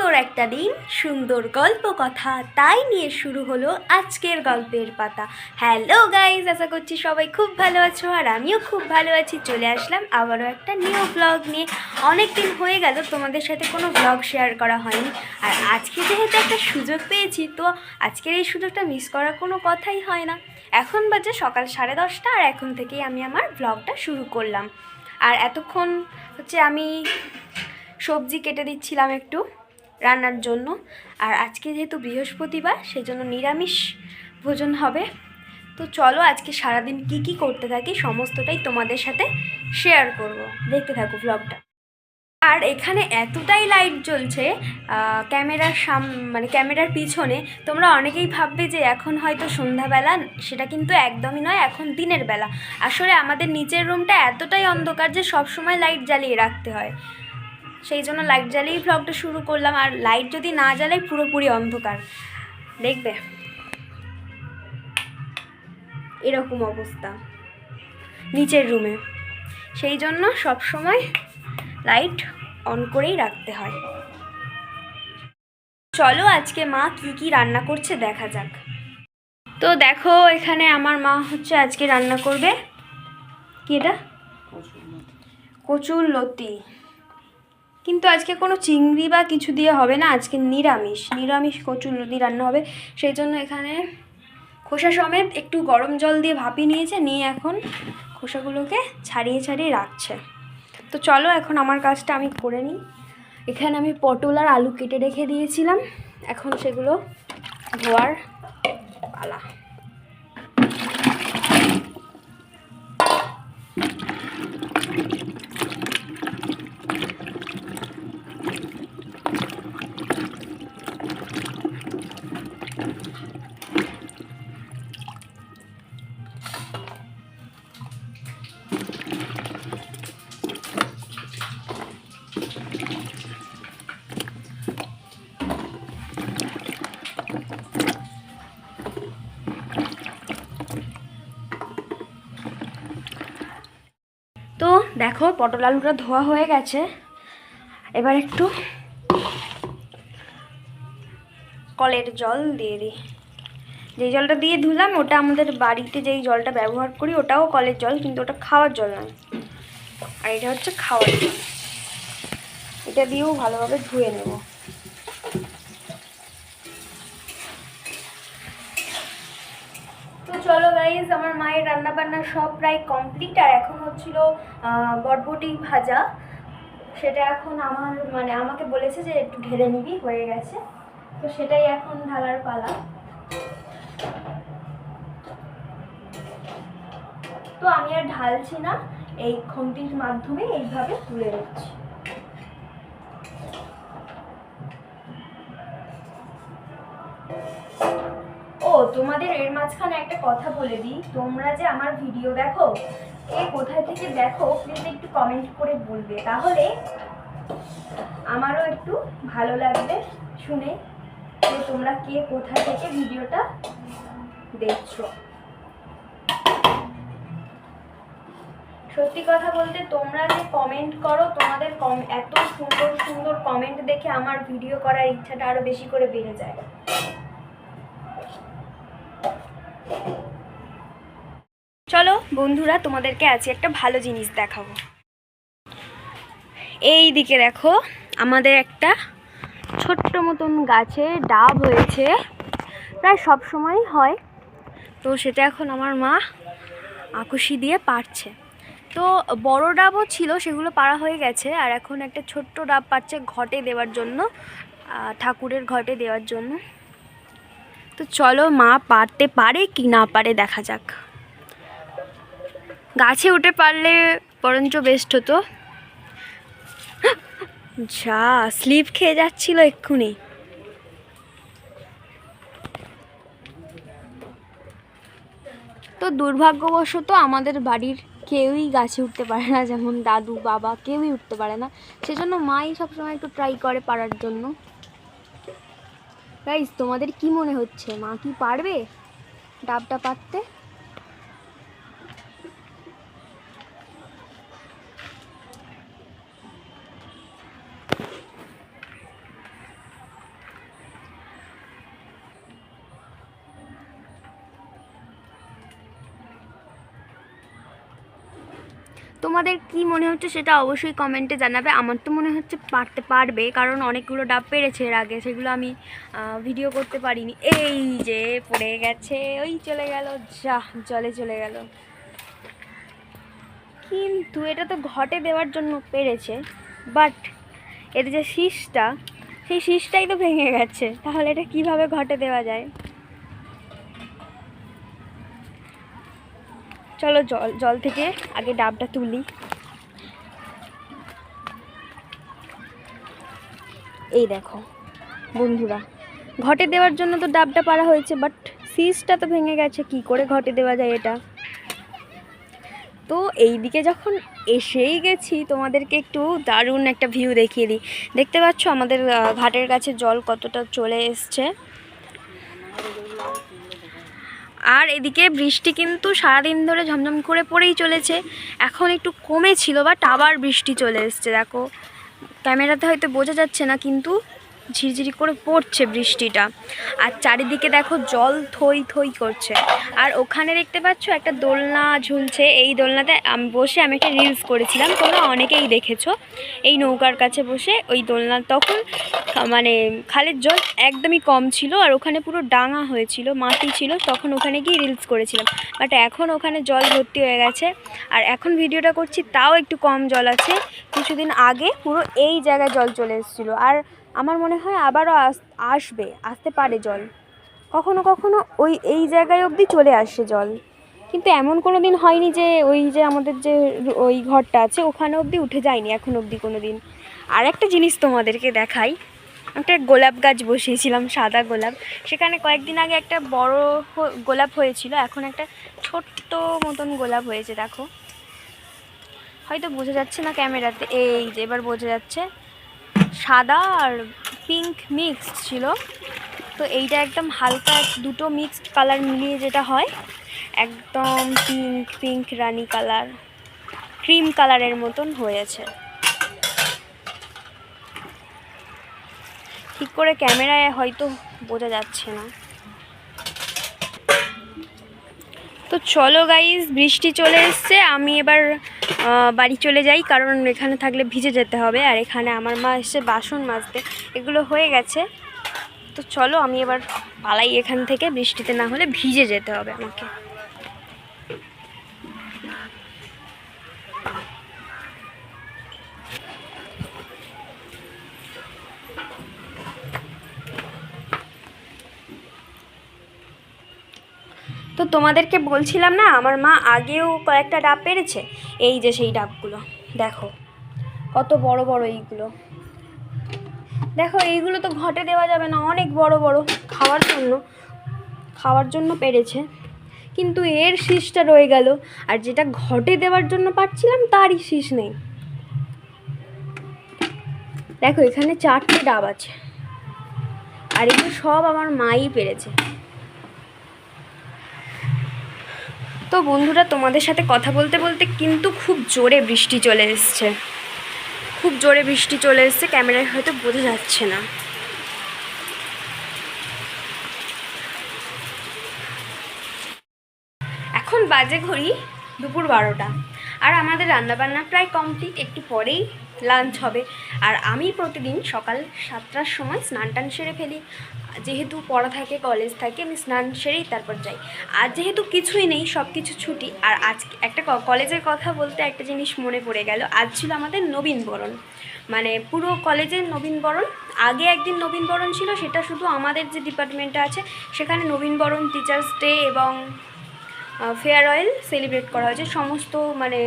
সুন্দর একটা দিন, সুন্দর গল্প কথা, তাই নিয়ে শুরু হলো আজকের গল্পের পাতা। হ্যালো গাইজ, আশা করছি সবাই খুব ভালো আছো আর আমিও খুব ভালো আছি। চলে আসলাম আবারও একটা নিউ ব্লগ নিয়ে। অনেক দিন হয়ে গেল তোমাদের সাথে কোনো ব্লগ শেয়ার করা হয়নি, আর আজকে যেহেতু একটা সুযোগ পেয়েছি, তো আজকের এই সুযোগটা মিস করার কোনো কথাই হয় না। এখন বাজে সকাল 10:30, আর এখন থেকেই আমি আমার ব্লগটা শুরু করলাম। আর এতক্ষণ হচ্ছে আমি সবজি কেটে দিচ্ছিলাম একটু রান্নার জন্য। আর আজকে যেহেতু বৃহস্পতিবার, সেজন্য নিরামিষ ভোজন হবে। তো চলো আজকে সারাদিন কি করতে থাকি সমস্তটাই তোমাদের সাথে শেয়ার করব, দেখতে থাকো ব্লগটা। আর এখানে এতটাই লাইট জ্বলছে ক্যামেরার মানে ক্যামেরার পিছনে, তোমরা অনেকেই ভাববে যে এখন হয়তো সন্ধ্যাবেলা, সেটা কিন্তু একদমই নয়, এখন দিনের বেলা। আসলে আমাদের নিচের রুমটা এতটাই অন্ধকার যে সবসময় লাইট জ্বালিয়ে রাখতে হয়, সেই জন্য লাইট জ্বালিয়েই ভ্লগটা শুরু করলাম। আর লাইট যদি না জ্বালাই পুরোপুরি অন্ধকার, দেখবে এরকম অবস্থা নিচের রুমে, সেই জন্য সবসময় লাইট অন করেই রাখতে হয়। চলো আজকে মা কি রান্না করছে দেখা যাক। তো দেখো এখানে আমার মা হচ্ছে আজকে রান্না করবে কি, এটা কচুর লতি। কিন্তু আজকে কোনো চিংড়ি বা কিছু দিয়ে হবে না, আজকে নিরামিষ কচুর লতি রান্না হবে। সেই জন্য এখানে খোসা সমেত একটু গরম জল দিয়ে ভাপিয়ে নিয়েছে, নিয়ে এখন খোসাগুলোকে ছাড়িয়ে রাখছে। তো চলো এখন আমার কাজটা আমি করে নিই। এখানে আমি পটল আর আলু কেটে রেখে দিয়েছিলাম, এখন সেগুলো ধোয়ার পালা। তো দেখো পটল আলুটা ধোয়া হয়ে গেছে, এবার একটু কলের জল দিয়ে দিই। যেই জলটা দিয়ে ধুলাম ওটা আমাদের বাড়িতে যেই জলটা ব্যবহার করি ওটাও কলের জল, কিন্তু ওটা খাওয়ার জল নয়, আর এটা হচ্ছে খাওয়ার জল। এটা দিয়েও ভালোভাবে ধুয়ে নেব। তো চলো গাইজ, আমার মায়ের রান্না বান্না সব প্রায় কমপ্লিট। আর এখন হচ্ছিল বটবটি ভাজা, সেটা এখন আমাকে বলেছে যে একটু ঢেলে নিবি, হয়ে গেছে। তো সেটাই এখন ঢালার পালা। তো আমি আর ঢালছি না, এই খুন্তির মাধ্যমে এইভাবে তুলে নিচ্ছি। ও তোমাদের এর মাঝখানে একটা কথা বলে দিই, তোমরা যে আমার ভিডিও দেখো, কে কোথায় থেকে দেখো প্লিজ একটু কমেন্ট করে বলবে, তাহলে আমারও একটু ভালো লাগবে শুনে যে তোমরা কে কোথা থেকে ভিডিওটা দেখছো। সত্যি কথা বলতে তোমরা যে কমেন্ট করো, তোমাদের এত সুন্দর সুন্দর কমেন্ট দেখে আমার ভিডিও করার ইচ্ছাটা আরো বেশি করে বেড়ে যায়। চলো বন্ধুরা, তোমাদেরকে আজ একটা ভালো জিনিস দেখাবো। এই দিকে দেখো, আমাদের একটা ছোট্ট মতন গাছে ডাব হয়েছে, প্রায় সব সময়ই হয়। তো সেটা এখন আমার মা আকুশি দিয়ে পাড়ছে। তো বড় ডাবও ছিল, সেগুলো পাড়া হয়ে গেছে, আর এখন একটা ছোট্ট ডাব পাড়ছে ঘটে দেওয়ার জন্য, ঠাকুরের ঘটে দেওয়ার জন্য। তো চলো মা পারতে পারে কি না পারে দেখা যাক। গাছে উঠে পারলে বরঞ্চ বেস্ট হতো। যা স্লিপ খেয়ে যাচ্ছিল এক্ষুনি। তো দুর্ভাগ্যবশত আমাদের বাড়ির কেউই গাছে উঠতে পারে না, যেমন দাদু বাবা কেউই উঠতে পারে না, সেজন্য মাই সবসময় একটু ট্রাই করে পারার জন্য। গাইস, তোমাদের কি মনে হচ্ছে মা কি পারবে ডাবটা পারতে? তোমাদের কি মনে হচ্ছে সেটা অবশ্যই কমেন্টে জানাবে। আমার তো মনে হচ্ছে পারবে, কারণ অনেকগুলো ডাব পেরেছে এর আগে, সেগুলো আমি ভিডিও করতে পারিনি। এই যে পড়ে গেছে, ওই চলে গেল, যা জলে চলে গেল। কিন্তু এটা তো ঘটে দেওয়ার জন্য পেরেছে, বাট এর যে শীষটা, সেই শীষটাই তো ভেঙে গেছে, তাহলে এটা কিভাবে ঘটে দেওয়া যায়? চলো জল থেকে আগে ডাবটা তুলি। এই দেখো বন্ধুরা, ঘটে দেওয়ার জন্য তো ডাবটা পাড়া হয়েছে, বাট শীষটা তো ভেঙে গেছে, কি করে ঘটে দেওয়া যায় এটা? তো এই দিকে যখন এসেই গেছি, তোমাদেরকে একটু দারুণ একটা ভিউ দেখিয়ে দিই। দেখতে পাচ্ছ আমাদের ঘাটের কাছে জল কতটা চলে এসছে। আর এদিকে বৃষ্টি কিন্তু সারাদিন ধরে ঝমঝম করে পড়েই চলেছে। এখন একটু কমেছিল, বাট আবার বৃষ্টি চলে এসছে। দেখো ক্যামেরাতে হয়তো বোঝা যাচ্ছে না, কিন্তু ঝিরঝিরি করে পড়ছে বৃষ্টিটা। আর চারিদিকে দেখো জল থই থই করছে। আর ওখানে দেখতে পাচ্ছ একটা দোলনা ঝুলছে। এই দোলনাতে বসে আমি একটা রিলস করেছিলাম, তোমরা অনেকেই দেখেছো। এই নৌকার কাছে বসে ওই দোলনা, তখন মানে খালের জল একদমই কম ছিল, আর ওখানে পুরো ডাঙা হয়েছিল, মাটি ছিল, তখন ওখানে গিয়ে রিলস করেছিলাম। বাট এখন ওখানে জল ভর্তি হয়ে গেছে, আর এখন ভিডিওটা করছি তাও একটু কম জল আছে। কিছুদিন আগে পুরো এই জায়গায় জল চলে এসেছিলো, আর আমার মনে হয় আবারও আসতে পারে জল। কখনো কখনো এই জায়গায় অবধি চলে আসে জল, কিন্তু এমন কোনো দিন হয়নি যে ওই যে আমাদের যে ওই ঘরটা আছে ওখানে অবধি উঠে যায়নি এখন অবধি কোনো দিন। আর একটা জিনিস তোমাদেরকে দেখাই, একটা গোলাপ গাছ বসিয়েছিলাম, সাদা গোলাপ। সেখানে কয়েকদিন আগে একটা বড় গোলাপ হয়েছিল, এখন একটা ছোট্ট মতন গোলাপ হয়েছে। দেখো হয়তো বোঝা যাচ্ছে না ক্যামেরাতে, এই যে এবার বোঝা যাচ্ছে। সাদা আর পিঙ্ক মিক্সড ছিল, তো এইটা একদম হালকা দুটো মিক্সড কালার মিলিয়ে যেটা হয়, একদম পিঙ্ক রানি কালার, ক্রিম কালারের মতন হয়েছে। ঠিক করে ক্যামেরায় হয়তো বোঝা যাচ্ছে না। তো চলো গাইস, বৃষ্টি চলে এসছে, আমি এবার বাড়ি চলে যাই, কারণ এখানে থাকলে ভিজে যেতে হবে। আর এখানে আমার মা এসে বাসন মাজতে, এগুলো হয়ে গেছে। তো চলো আমি এবার পালাই এখান থেকে, বৃষ্টিতে না হলে ভিজে যেতে হবে আমাকে। তো তোমাদেরকে বলছিলাম না, আমার মা আগেও কয়েকটা ডাব পেরেছে। এই যে সেই ডাবগুলো দেখো, কত বড় বড় এইগুলো। দেখো এইগুলো তো ঘটে দেওয়া যাবে না, অনেক বড় বড়, খাওয়ার জন্য পেরেছে, কিন্তু এর শীষটা রয়ে গেল। আর যেটা ঘটে দেওয়ার জন্য পাচ্ছিলাম তারই শীষ নেই। দেখো এখানে 4টে ডাব আছে, আর এগুলো সব আমার মাই পেরেছে। তো বন্ধুরা, তোমাদের সাথে কথা বলতে বলতে কিন্তু খুব জোরে বৃষ্টি চলে এসছে, ক্যামেরায় হয়তো বোঝা যাচ্ছে না। এখন বাজে ঘড়ি দুপুর 12টা, আর আমাদের রান্নাবান্না প্রায় কমপ্লিট, একটু পরেই লাঞ্চ হবে। আর আমি প্রতিদিন সকাল 7টার সময় স্নান টান সেরে ফেলি, যেহেতু পড়া থাকে, কলেজ থাকে, আমি স্নান সেরেই তারপর যাই। আর যেহেতু কিছুই নেই, সব কিছু ছুটি। আর আজকে একটা কলেজের কথা বলতে একটা জিনিস মনে পড়ে গেল, আজ ছিল আমাদের নবীনবরণ, মানে পুরো কলেজের নবীনবরণ। আগে একদিন নবীনবরণ ছিল, সেটা শুধু আমাদের যে ডিপার্টমেন্টটা আছে সেখানে নবীনবরণ, টিচার্স ডে এবং ফেয়ারওয়েল সেলিব্রেট করা হয়েছে সমস্ত মানে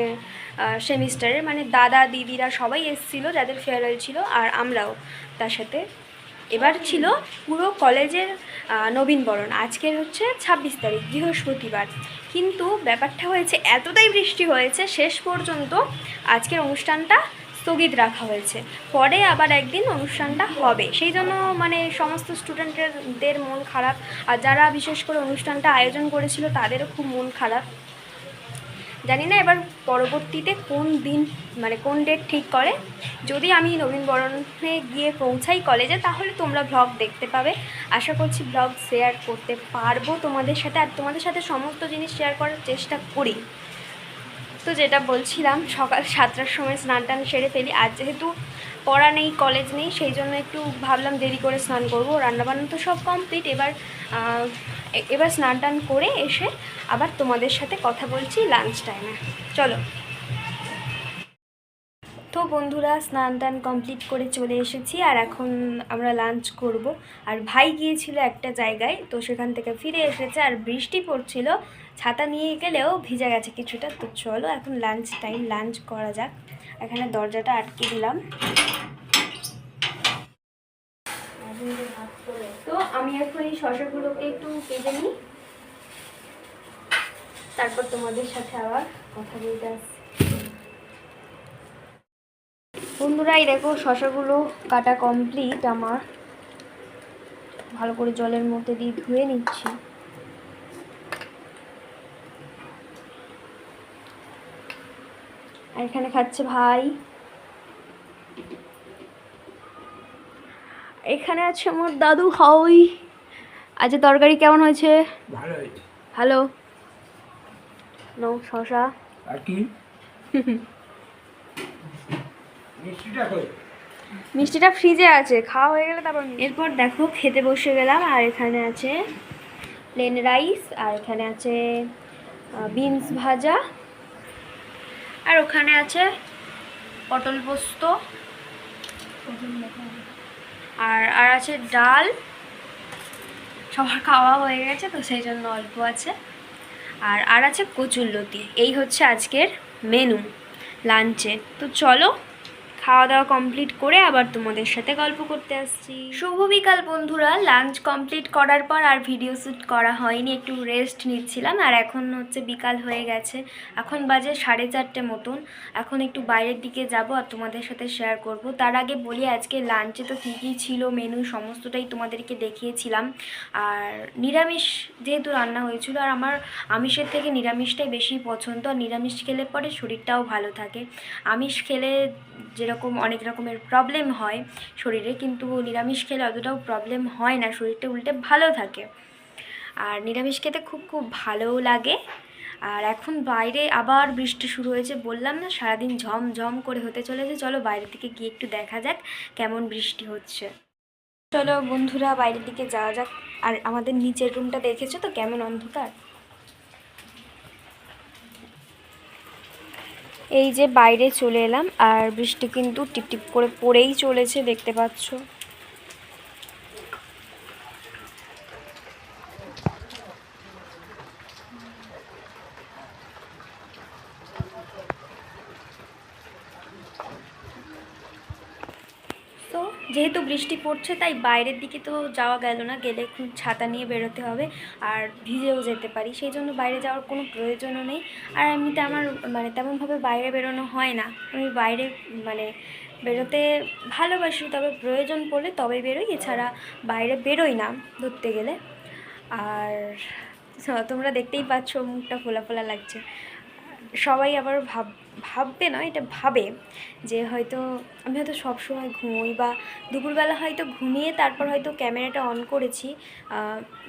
সেমিস্টারের, মানে দাদা দিদিরা সবাই এসেছিলো যাদের ফেয়ারওয়েল ছিল, আর আমরাও তার সাথে। এবার ছিল পুরো কলেজের নবীনবরণ। আজকের হচ্ছে 26 তারিখ, বৃহস্পতিবার। কিন্তু ব্যাপারটা হয়েছে, এতটাই বৃষ্টি হয়েছে, শেষ পর্যন্ত আজকের অনুষ্ঠানটা স্থগিত রাখা হয়েছে। পরে আবার একদিন অনুষ্ঠানটা হবে, সেই জন্য মানে সমস্ত স্টুডেন্টদের মন খারাপ। আর যারা বিশেষ করে অনুষ্ঠানটা আয়োজন করেছিল তাদেরও খুব মন খারাপ। জানি না এবার পরবর্তীতে কোন দিন, মানে কোন ডেট ঠিক করে। যদি আমি নবীনবরণে গিয়ে পৌঁছাই কলেজে, তাহলে তোমরা ব্লগ দেখতে পাবে। আশা করছি ব্লগ শেয়ার করতে পারবো তোমাদের সাথে, আর তোমাদের সাথে সমস্ত জিনিস শেয়ার করার চেষ্টা করি। তো যেটা বলছিলাম, সকাল 7টার সময় স্নান টান সেরে ফেলি। আর যেহেতু পড়া নেই, কলেজ নেই, সেই জন্য একটু ভাবলাম দেরি করে স্নান করবো। রান্নাবান্না তো সব কমপ্লিট। এবার স্নান টান করে এসে আবার তোমাদের সাথে কথা বলছি লাঞ্চ টাইমে। চলো। তো বন্ধুরা, স্নান টান কমপ্লিট করে চলে এসেছি, আর এখন আমরা লাঞ্চ করব। আর ভাই গিয়েছিল একটা জায়গায়, তো সেখান থেকে ফিরে এসেছে, আর বৃষ্টি পড়ছিল, ছাতা নিয়ে গেলেও ভিজে গেছে কিছুটা। তো চলো এখন লাঞ্চ টাইম, লাঞ্চ করা যাক। এখানে দরজাটা আটকে দিলাম। তো আমি এখন এই শসাগুলোকে একটু কেটে নিই, তারপর তোমাদের সাথে আবার কথা বলতে আসছি। বন্ধুরা, এই দেখো শসাগুলো কাটা কমপ্লিট আমার। ভালো করে জলের মধ্যে দিয়ে ধুয়ে নিচ্ছি। আর এখানে খাচ্ছে ভাই। এখানে আছে আমার দাদু হাউই। আজ তরকারি কেমন হয়েছে? ভালো। নো শসা আর কি। মিষ্টিটা ফ্রিজে আছে, খাওয়া হয়ে গেলে তারপর। এরপর দেখো খেতে বসে গেলাম। আর এখানে আছে প্লেন রাইস, আর এখানে আছে বিনস ভাজা, আর ওখানে আছে পটল পোস্ত, আর আছে ডাল। সবার খাওয়া হয়ে গেছে তো সেই জন্য অল্প আছে। আর আছে কচুরলতি। এই হচ্ছে আজকের মেনু লাঞ্চে। তো চলো খাওয়া দাওয়া কমপ্লিট করে আবার তোমাদের সাথে গল্প করতে আসছি। শুভ বিকাল বন্ধুরা। লাঞ্চ কমপ্লিট করার পর আর ভিডিও শ্যুট করা হয়নি, একটু রেস্ট নিচ্ছিলাম। আর এখন হচ্ছে বিকাল হয়ে গেছে, এখন বাজে 4:30 মতন। এখন একটু বাইরের দিকে যাব আর তোমাদের সাথে শেয়ার করব। তার আগে বলি, আজকে লাঞ্চে তো কী কী ছিল মেনু সমস্তটাই তোমাদেরকে দেখিয়েছিলাম। আর নিরামিষ যেহেতু রান্না হয়েছিল, আর আমার আমিষের থেকে নিরামিষটাই বেশি পছন্দ। আর নিরামিষ খেলে পরে শরীরটাও ভালো থাকে। আমিষ খেলে যেরকম অনেক রকমের প্রবলেম হয় শরীরে, কিন্তু নিরামিষ খেলে অতটাও প্রবলেম হয় না, শরীরটা উল্টে ভালো থাকে। আর নিরামিষ খেতে খুব খুব ভালোও লাগে। আর এখন বাইরে আবার বৃষ্টি শুরু হয়েছে, বললাম না সারাদিন ঝমঝম করে হতে চলেছে। চলো বাইরের দিকে গিয়ে একটু দেখা যাক কেমন বৃষ্টি হচ্ছে। চলো বন্ধুরা বাইরের দিকে যাওয়া যাক। আর আমাদের নিচের রুমটা দেখেছো তো কেমন অন্ধকার। এই যে বাইরে চলে এলাম, আর বৃষ্টি কিন্তু টিপটিপ করে পড়েই চলেছে, দেখতে পাচ্ছ। তো যেহেতু বৃষ্টি পড়ছে তাই বাইরের দিকে তো যাওয়া গেল না, গেলে খুব ছাতা নিয়ে বেরোতে হবে আর ভিজেও যেতে পারি, সেই জন্য বাইরে যাওয়ার কোনো প্রয়োজনও নেই। আর এমনিতে আমার তেমনভাবে বাইরে বেরোনো হয় না। আমি বাইরে বেরোতে ভালোবাসি, তবে প্রয়োজন পড়লে তবে বেরোই, এছাড়া বাইরে বেরোই না ধরতে গেলে। আর তোমরা দেখতেই পাচ্ছ মুখটা ফোলা ফোলা লাগছে। সবাই আবার ভাববে না, এটা ভাবে যে হয়তো আমি হয়তো সবসময় ঘুমোই, বা দুপুরবেলা হয়তো ঘুমিয়ে তারপর হয়তো ক্যামেরাটা অন করেছি।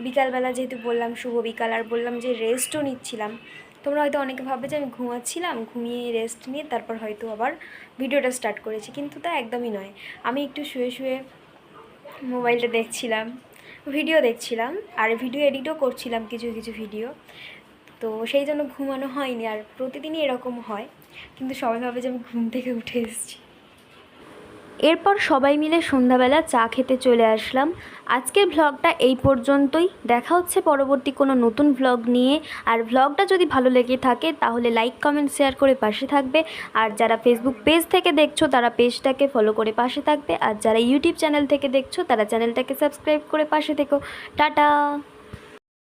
বিকালবেলা যেহেতু বললাম শুভ বিকাল, আর বললাম যে রেস্টও নিচ্ছিলাম, তোমরা হয়তো অনেকে ভাববে যে আমি ঘুমাচ্ছিলাম, ঘুমিয়ে রেস্ট নিয়ে তারপর হয়তো আবার ভিডিওটা স্টার্ট করেছি, কিন্তু তা একদমই নয়। আমি একটু শুয়ে শুয়ে মোবাইলটা দেখছিলাম, ভিডিও দেখছিলাম, আর ভিডিও এডিটও করছিলাম কিছু কিছু ভিডিও। তো সেই জন্য ঘুমানো হয়নি। আর প্রতিদিনই এরকম হয়, কিন্তু সবাই ভাবে যে আমি ঘুম থেকে উঠে এসেছি। এরপর সবাই মিলে সন্ধ্যাবেলা চা খেতে চলে আসলাম। আজকের ভ্লগটা এই পর্যন্তই। দেখা হচ্ছে পরবর্তী কোনো নতুন ভ্লগ নিয়ে। আর ভ্লগটা যদি ভালো লেগে থাকে তাহলে লাইক কমেন্ট শেয়ার করে পাশে থাকবে। আর যারা ফেসবুক পেজ থেকে দেখছো তারা পেজটাকে ফলো করে পাশে থাকবে। আর যারা ইউটিউব চ্যানেল থেকে দেখছো তারা চ্যানেলটাকে সাবস্ক্রাইব করে পাশে থেকো। টাটা।